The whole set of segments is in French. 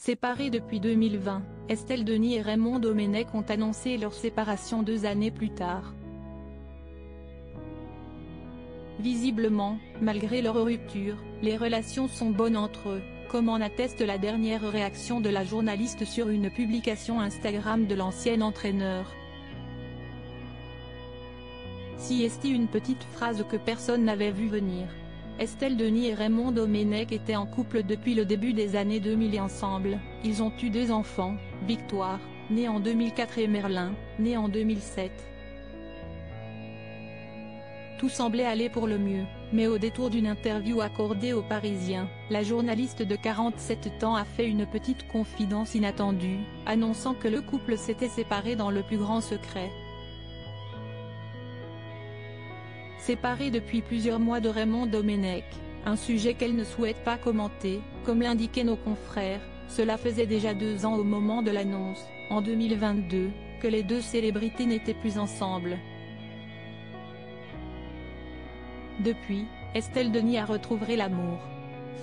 Séparés depuis 2020, Estelle Denis et Raymond Domenech ont annoncé leur séparation 2 années plus tard. Visiblement, malgré leur rupture, les relations sont bonnes entre eux, comme en atteste la dernière réaction de la journaliste sur une publication Instagram de l'ancien entraîneur. Si esti une petite phrase que personne n'avait vu venir. Estelle Denis et Raymond Domenech étaient en couple depuis le début des années 2000 et ensemble, ils ont eu 2 enfants, Victoire, née en 2004 et Merlin, né en 2007. Tout semblait aller pour le mieux, mais au détour d'une interview accordée aux Parisiens, la journaliste de 47 ans a fait une petite confidence inattendue, annonçant que le couple s'était séparé dans le plus grand secret. Séparée depuis plusieurs mois de Raymond Domenech, un sujet qu'elle ne souhaite pas commenter, comme l'indiquaient nos confrères, cela faisait déjà 2 ans au moment de l'annonce, en 2022, que les 2 célébrités n'étaient plus ensemble. Depuis, Estelle Denis a retrouvé l'amour.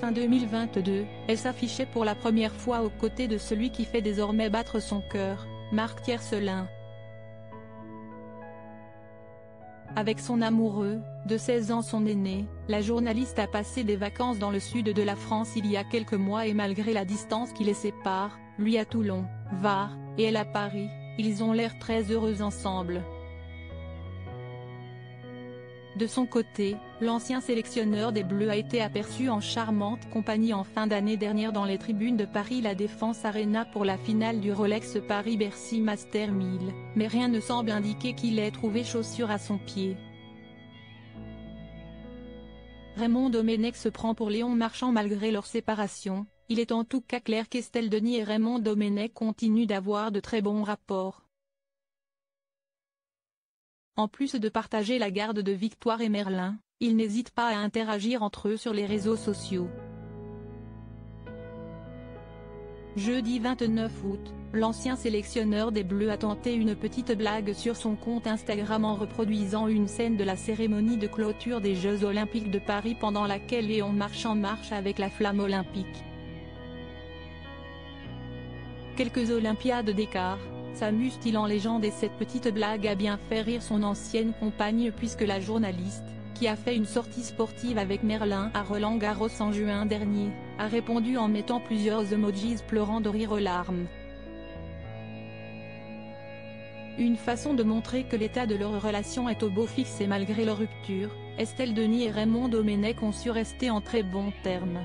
Fin 2022, elle s'affichait pour la première fois aux côtés de celui qui fait désormais battre son cœur, Marc Tiercelin. Avec son amoureux, de 16 ans son aîné, la journaliste a passé des vacances dans le sud de la France il y a quelques mois et malgré la distance qui les sépare, lui à Toulon, Var, et elle à Paris, ils ont l'air très heureux ensemble. De son côté, l'ancien sélectionneur des Bleus a été aperçu en charmante compagnie en fin d'année dernière dans les tribunes de Paris La Défense Arena pour la finale du Rolex Paris-Bercy Master 1000, mais rien ne semble indiquer qu'il ait trouvé chaussure à son pied. Raymond Domenech se prend pour Léon Marchand malgré leur séparation, il est en tout cas clair qu'Estelle Denis et Raymond Domenech continuent d'avoir de très bons rapports. En plus de partager la garde de Victoire et Merlin, ils n'hésitent pas à interagir entre eux sur les réseaux sociaux. Jeudi 29 août, l'ancien sélectionneur des Bleus a tenté une petite blague sur son compte Instagram en reproduisant une scène de la cérémonie de clôture des Jeux Olympiques de Paris pendant laquelle Léon Marchand marche avec la flamme olympique. Quelques Olympiades d'écart, s'amuse-t-il en légende et cette petite blague a bien fait rire son ancienne compagne puisque la journaliste, qui a fait une sortie sportive avec Merlin à Roland-Garros en juin dernier, a répondu en mettant plusieurs emojis pleurant de rire aux larmes. Une façon de montrer que l'état de leur relation est au beau fixe et malgré leur rupture, Estelle Denis et Raymond Domenech ont su rester en très bons termes.